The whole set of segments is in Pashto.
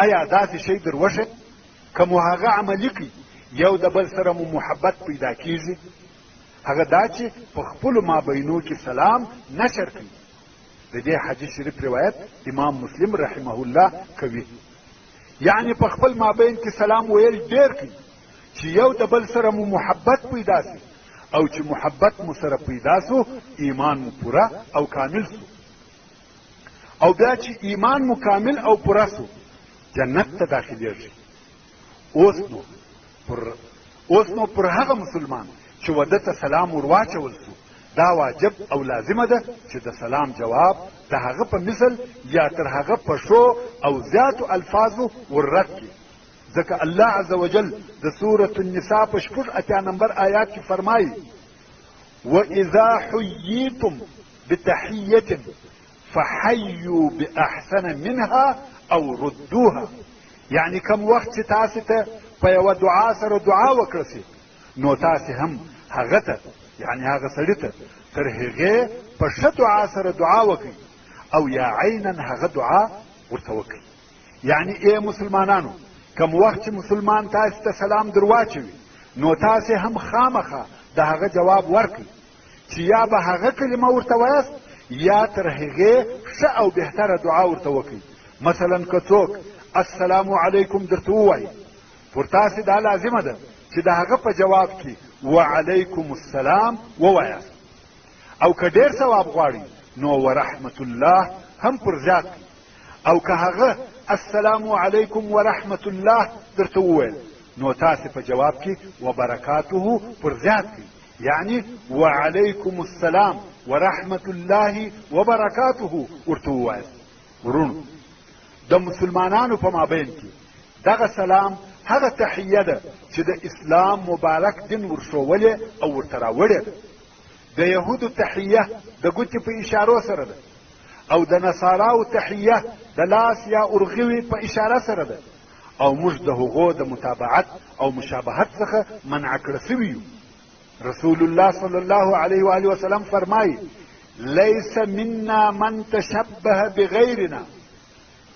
آیا داسې شی در وښه که مو هغه عملي کړي یو د بل سره مو محبت پیدا کیږي؟ هغه دا چې په خپلو مابینو کې سلام نشر کړي. د دې حدیث شریف روایت امام مسلم رحمه الله کوي. یعنی په خپل مابین کې سلام ویل ډېر کړي چې یو د بل سره مو محبت پیدا سي، او چې محبت مو سره پیدا سو ایمان مو پوره او کامل سو، او بیا چې ایمان مو کامل او پوره سو جنت ته داخلېږي. اوس نو پر هغه مسلمان چې وده ته سلام ورواچول سو دا واجب او لازمه ده چې د سلام جواب د هغه په مثل یا تر هغه په شو او زیاتو الفاظو وررد کړي. ځکه الله عز وجل د سورة النساء په 80 نمبر آیات کې فرمایي وَإِذَا حُيِّيتُمْ بِتَحِيَّةٍ فَحَيُّوا بِأَحْسَنَ مِنْهَا أَوْ رُدُّوهَا. یعنی کم وخت چې تاسو ته په یوه دعا سره دعا وکړه سي نو تاسې هم هغه ته یعنی هغه سړي ته تر هغې په ښه دعا سره دعا وکړئ او یا عینا هغه دعا ورته وکړئ. یعنی ای مسلمانانو کم وخت چې مسلمان تاسو ته سلام در واچوي نو تاسې هم خامخا د هغه جواب ورکړئ چې یا به هغه کلمه ورته وایاست یا تر هغې ښه او بهتره دعا ورته وکړئ. مثلا که څوک السلام علیکم درته ووایي پر تاسې دا لازمه ده چې د هغه په جواب کې وعلیکم السلام ووایاست، او که ډېر ثواب غواړي نو ورحمت الله هم پر زیات کړي، او که هغه السلام علیکم ورحمت الله درته وویل نو تاسې په جواب کې وبرکاته پر زیات کړي، یعنی وعلیکم السلام ورحمت الله وبرکاته ورته ووایاست. ورونو د مسلمانانو په مابین کې دغه سلام هغه تحیه ده چې د اسلام مبارک دین ورښولې او ورته راوړې ده. د یهودو تحیه د ګوتې په اشارو سره ده، او د نصاراو تحیه د لاس یا ارغوي په اشاره سره ده، او موږ د هغو د متابعت او مشابهت څخه منع کړه سوي یو. رسول الله صلی الله علیه وآله وسلم فرمایي لیس منا من تشبه بغیرنا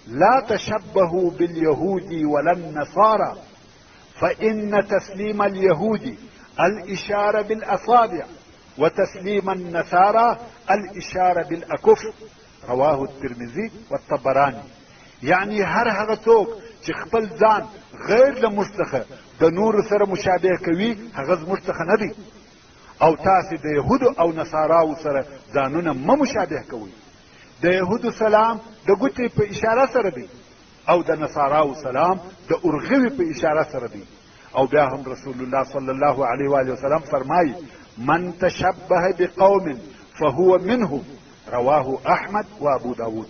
لا تشبهوا باليهود ولا النصارى فإن تسليم اليهود الإشارة بالأصابع وتسليم النصارى الإشارة بالأكف. رواه الترمذي والطبراني. يعني هر هغه څوک چې خپل ځان غیر له موږ څخه د نورو سره مشابه کوي هغه زموږ څخه نه دی، او تاسې د یهودو او نصاراو سره ځانونه مه مشابه کوئ. د یهودو سلام د ګوتې په اشاره سره دی، او د نصاراو سلام د ارغوي په اشاره سره دی. او بیا هم رسول الله صلی الله علیه وآله وسلم فرمایي من تشبه بقوم فهو منهم. رواه احمد و ابو داود.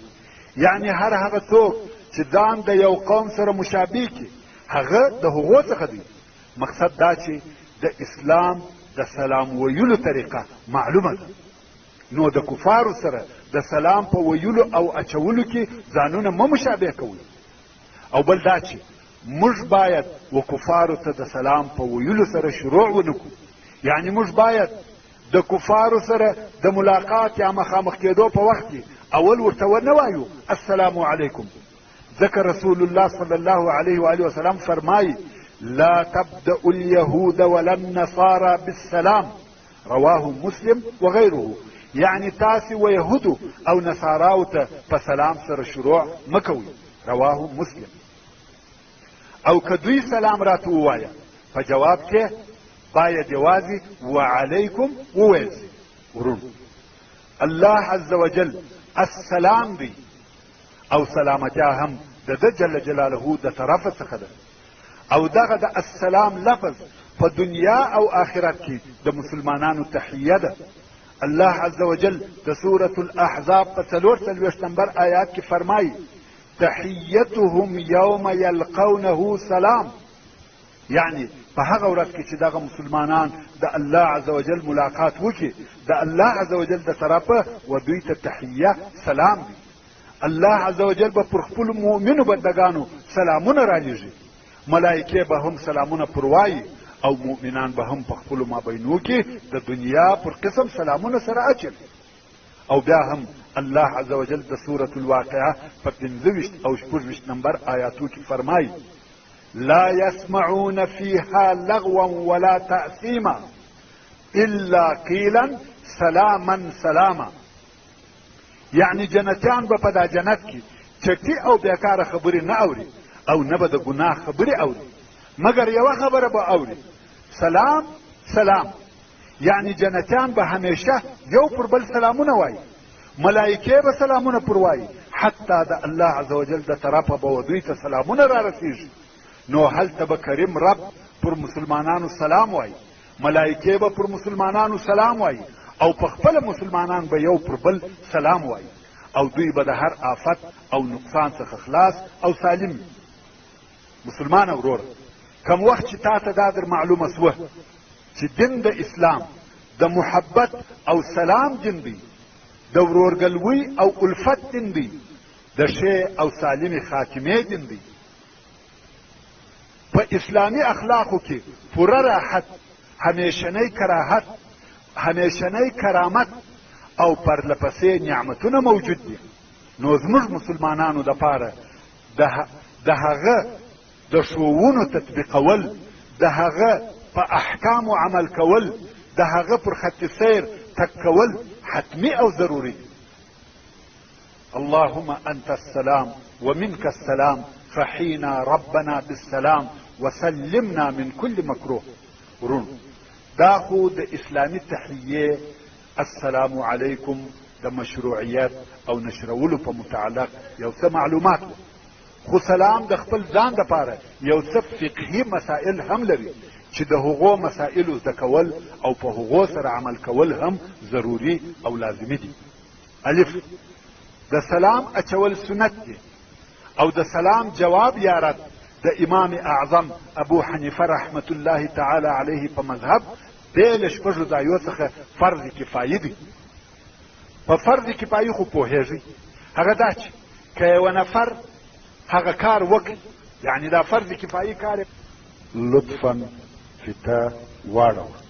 یعنی هر هغه څوک چې ځان د یو قوم سره مشابه کړي هغه د هغو څخه دی. مقصد دا چې د اسلام د سلام ویلو طریقه معلومه ده، نو د کفارو سره د سلام په ویلو او اچولو کې ځانونه مه مشابه کوي. او بل دا چې موږ باید و کفارو ته د سلام په ویلو سره شروع ونکو. یعنی موږ باید د کفارو سره د ملاقات یا مخامخ کېدو په وخت کې اول ورته ونه وایو السلام علیکم، ځکه رسول الله صلی الله علیه وآله وسلم فرمایي لا تبدأ اليهود ولا النصارى بالسلام. رواه مسلم وغيره. یعنی تاسې و یهودو او نصاراو ته په سلام سره شروع مکوئ. رواه مسلم. او که دوی سلام راته ووایه په جواب کې باید یوازې وعلیکم وویل سي. ورونو الله عز وجل السلام دی، او سلامتیا هم د ده جل جلاله د طرفه څخه ده، او دغه د السلام لفظ په دنیا او آخرت کې د مسلمانانو تحیه ده. الله عز وجل د سورة الاحزاب په 43 نمبر آیات کې فرمایي تحیتهم یوم یلقونه سلام. یعنی په هغه ورځ کې چې دغه مسلمانان د الله عز وجل ملاقات وکړي د الله عز وجل د طرفه و دوی ته تحیه سلام دی. الله عز وجل به پر خپلو مؤمنو بندګانو سلامونه رالیږي، ملایکې به هم سلامونه پروایي، او مؤمنان به هم په خپلو مابینو کې د دنیا پر قسم سلامونه سره اچوي. او بیا هم الله عز وجل د سورة الواقعه په 15 او 16 نمبر آیاتو کې فرمایي لا يسمعون فيها لغوا ولا تأثيما الا قيلا سلاما سلاما. یعنی جنتیان به په دا جنت کې چټي او بیکاره خبرې نه اوري او نه به د ګناه خبرې اوري، مګر یوه خبره به اوري، سلام سلام. یعنی جنتیان به همیشه یو پر بل سلامونه وایي، ملائکې به سلامونه پر وایي، حتی د الله عز وجل د طرفه به دوی ته سلامونه را رسیږي. نو هلته به کریم رب پر مسلمانانو سلام وایي، ملائکې به پر مسلمانانو سلام وایي، او په خپل مسلمانان به یو پر بل سلام وایي، او دوی به د هر آفت او نقصان څخه خلاص او سالم وي. مسلمان وروره، کم وخت چې تا ته دا در معلومه سوه چې دین د اسلام د محبت او سلام دین دی، د ورورګلوۍ او الفت دین دی، د ښې او سالمې خاتمې دین دی، په اسلامي اخلاقو کې پوره راحت، همیشنی کراحت، همیشنی کرامت او پرلپسې نعمتونه موجود دي، نو زموږ مسلمانانو دپاره د هغه د ښوونو تطبیقول، د هغه په احکامو عمل کول، د هغه پر خط سیر تک کول حتمی او ضروري دي. اللهم انت السلام ومنك السلام فحينا ربنا بالسلام وسلمنا من كل مكروه. ورونو دا خو د اسلامي تحیه السلام علیکم د مشروعیت او نشرولو په متعلق یو څه معلومات و، خو سلام د خپل ځان دپاره یو څه فقهي مسائل هم لري چې د هغو مسائلو زده کول او په هغو سره عمل کول هم ضروري او لازمي دي. الف، د سلام اچول سنت دي، او د سلام جواب یا رد د امام اعظم ابو حنیفه رحمت الله تعالی علیه په مذهب د شپږو ځایو څخه فرض کفایي دي. په فرض کفایي خو پوهېږئ، هغه دا چې که یو نفر هغه کار وکړي، یعنی دا فرض کفایي کار لطفا فتا واړوه.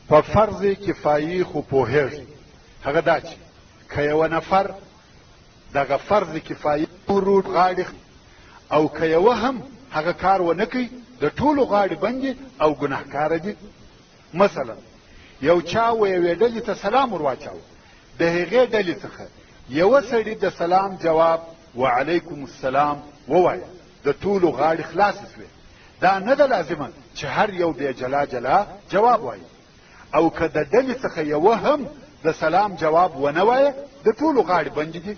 په فرض کفایي خو پوهېږي، هغه دا چې که یوه نفر دغه فرض کفایي ورو غاړې او که یوه هم هغه کار ونه کوي، د ټولو غاړې بندې او ګناهکاره دي. مثلا یو چا و یوې ډلې ته سلام ور واچاوه، د هغې ډلې څخه یوه سړي د سلام جواب وعلیکم السلام ووایه، د ټولو غاړې خلاصې سوې. دا نه ده لازمه چې هر یو بیا جلا جلا جواب وایي، او که د ډلې څخه یوه هم د سلام جواب ونه وایه، د ټولو غاړې بندې دي.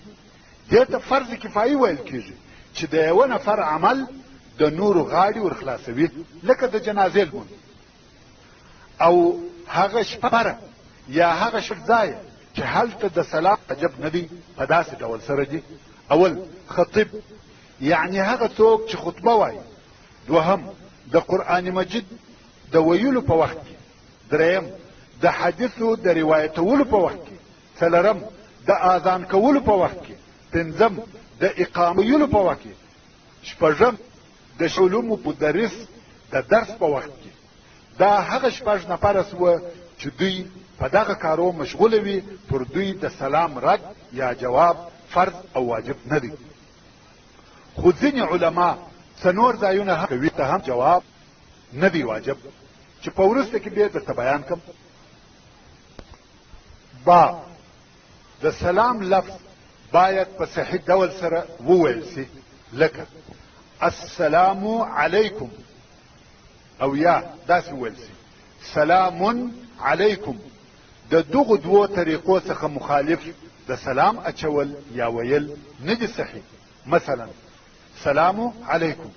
دې ته فرض کفایي ویل کېږي چې د یوه نفر عمل د نورو غاړې ورخلاصوي، لکه د جنازې لمونځ. او هغه شپه یا هغه شپه ځایه چې هلته د سلام عجب نه دی، په داسې ډول سره دي: اول، خطیب، یعنی هغه څوک چې خطبه وایي. دوهم، د قرآن مجید د ویلو په وخت کې. دریم، د حدیثو د روایتولو په وخت کې. څلورم، د اذان کولو په وخت کې. پنځم، د اقامه ویلو په وخت کې. شپږم، د علومو مدرس د درس په وخت کې. دا هغه شپږ نفره سوه چې دوی په دغه کارو مشغوله وي، پر دوی د سلام رد یا جواب فرض او واجب نه دی. خو ځینې علما څه نور ځایونه هم کوي، ته هم جواب نه دی واجب، چې په وروسته کې بیا درته بیان کړم. با، د سلام لفظ باید په صحیح ډول سره وویل سي، لکه السلام علیکم، او یا داسې وویل سي سلام علیکم. د دغو دوو طریقو څخه مخالف د سلام اچول یا ویل نه دي صحیح. مثلا سلام علیکم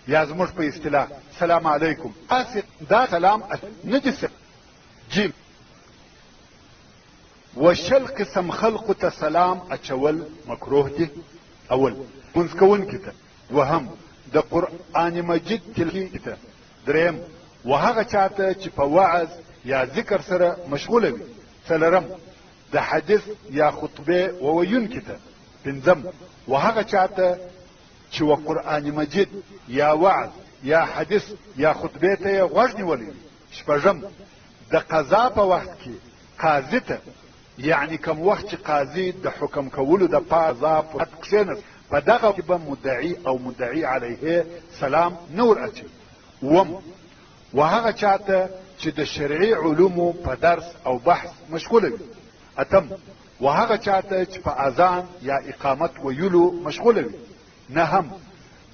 یا زموږ په اصطلاح سلام علیکم، دا سلام نه دي صحیح. جیم وشل قسم خلقو ته سلام اچول مکروه دي. اول منځ کوونکي ته، دوهم د قرآن مجید تلاوت ته، دریم وهغه چاته چې په وعظ یا ذکر سره مشغوله وي، څلورم د حدیث یا خطبه وویونکي ته، پنځم وهغه چاته چې و قرآن مجید یا وعظ یا حدیث یا خطبه ته یې غوږ نیولی وي، شپږم د قضا په وخت کې قاضي ته، یعنی کوم وخت چې قاضي د حکم کولو د پاره په کښېنست په دغه کې به مدعي او مدعي علیه سلام نه ور اچوي. اووم وهغه چاته چې د شرعي علومو په درس او بحث مشغوله وي. اتم وهغه چاته چې په اذان یا اقامت ویلو مشغوله وي. نهم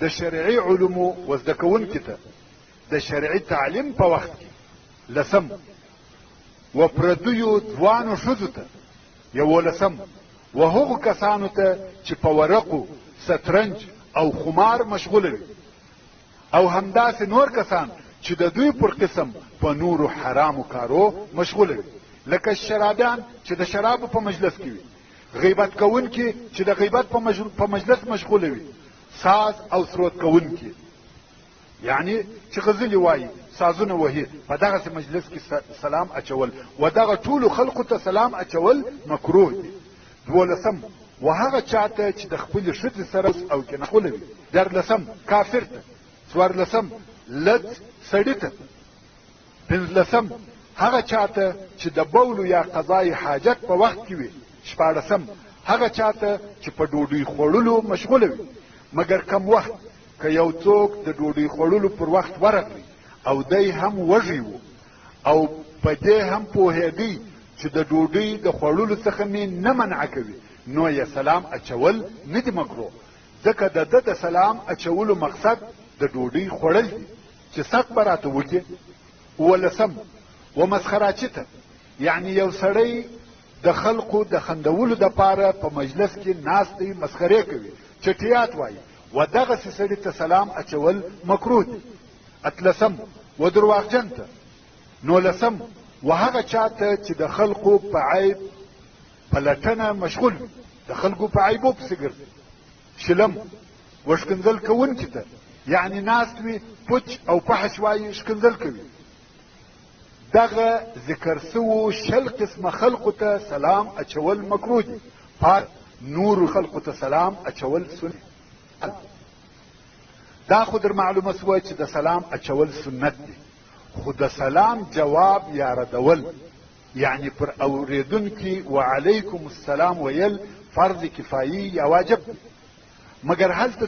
د شرعي علومو وزده کوونکي ته د شرعي تعلیم په وخت کې. لسم و پردیو ځوانو ښځو ته. یولسم و هغو کسانو ته چې په ورقو، سترنج او خمار مشغوله وي، او همداسې نور کسان چې د دوی پر قسم په نورو حرامو کارو مشغوله وي، لکه شرابیان چې د شرابو په مجلس کې وي، غیبت کوونکي چې د غیبت په مجلس مشغوله وي، ساز او سرود کوونکي یعنی چې غزلې وایي، سازونه وهي، په دغسې مجلس کې سلام اچول و دغه ټولو خلقو ته سلام اچول مکروه دي. دولسم وهغه چاته چې د خپلې ښځې سره او کې مشغوله وي. دیارلسم کافر ته. څوارلسم لد سړي ته. پنځلسم هغه چاته چې د بولو یا قضای حاجت په وخت کې وي. شپاړسم هغه چاته چې په ډوډۍ خوړلو مشغوله وي، مګر کم وخت که یو څوک د ډوډۍ خوړلو پر وخت ورغلی او دی هم وږی و او په دې هم پوهېدی چې د ډوډۍ د خوړلو څخه مې نه منع کوي، نو یې سلام اچول نه دي مکروه، ځکه د ده د سلام اچولو مقصد د ډوډۍ خوړل دي چې سق به راته وکړي. اوولسم و مسخراچي ته، یعنی یو سړی د خلقو د خندولو دپاره په مجلس کې ناست دی، مسخرې کوي، چټیات وایي، و دغسې سړي ته سلام اچول مکروه دي. اتلسم و درواغجن ته. نولسم و هغه چاته چې د خلقو په عیب پلټنه مشغول وي، د خلقو په عیبو پسې ګرځي. شلم و ښکنځل کوونکي ته، یعنی ناست وي پوچ او فحش وایي، ښکنځل کوي. دغه ذکر سوو شل قسمه خلقو ته سلام اچول مکروه دي. نور خلقو ته سلام اچول سنت. دا خو در معلومه سوه چې د سلام اچول سنت دي، خو د سلام جواب یا ردول یعنی پر اوریدونکي وعلیکم السلام ویل فرض کفایي یا واجب دی. مګر هلته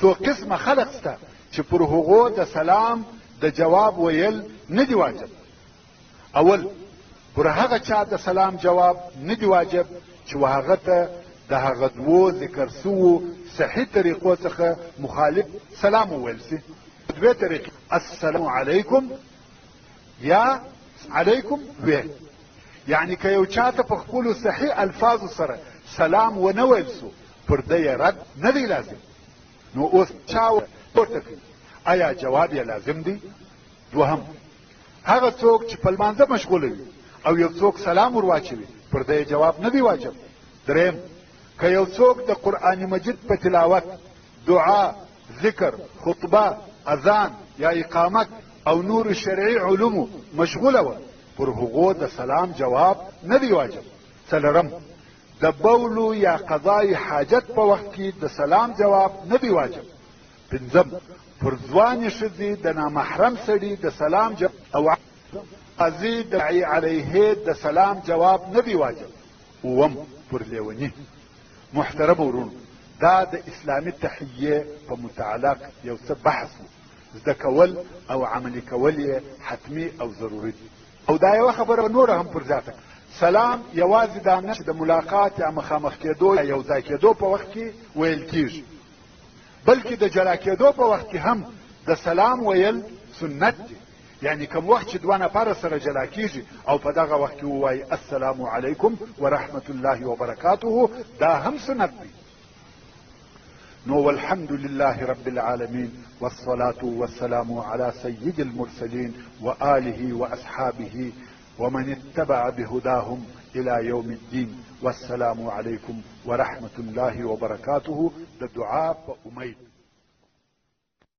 څو قسمه خلق سته چې پر هغو د سلام د جواب ویل نه دی واجب. اول پر هغه چا د سلام جواب نه دی واجب چې هغه ته د هغه دوو ذکر سوو صحیح طریقو څخه مخالف سلام وویل سي. دوې طریقې، السلام علیکم یا علیکم ویل، یعنی که یو چاته په خپلو صحیح الفاظو سره سلام ونه ویل سو پر ده یې رد نه دی لازم. نو اوس چا پورته کوي، آیا جواب یې لازم دی؟ دوهم هغه څوک چې په لمانځه مشغوله وي او یو څوک سلام ور واچوي پر ده یې جواب نه دی واجب. دریم که یو څوک د قرآن مجید په تلاوت، دعا، ذکر، خطبه، اذان یا اقامت او نور شرعي علومو مشغوله وه پر هغو د سلام جواب نه دی واجب. څلورم د بولو یا قضای حاجت په وخت کې د سلام جواب نه دی واجب. پنځم پر ځوانې ښځې د نامحرم سړي د سلام جواب او قاضي د علیه د سلام جواب نه دی واجب. اووم پر لیوني. محترم ورونو، دا د اسلامي تحیې په متعلق یو څه بحث و، زده کول او عملي کول یې حتمي او ضروري دي. او دا یوه خبره نوره هم پر ذاته، سلام یوازې دا نه چې د ملاقات یا مخامخ کېدو یا یو ځای کېدو په وخت کې ویل کېږي، بلکې د جلا کېدو په وخت کې هم د سلام ویل سنت دي. یعنی کوم وخت چې دوه نفره سره جلا کیږي او په دغه وخت کې ووایي السلام علیکم ورحمت الله وبرکاته، دا هم سنت دی. نو والحمد لله رب العالمين والصلاة والسلام على سيد المرسلين وآله وأصحابه ومن اتبع بهداهم إلى يوم الدين. والسلام عليكم ورحمة الله وبركاته. د دعاء په امید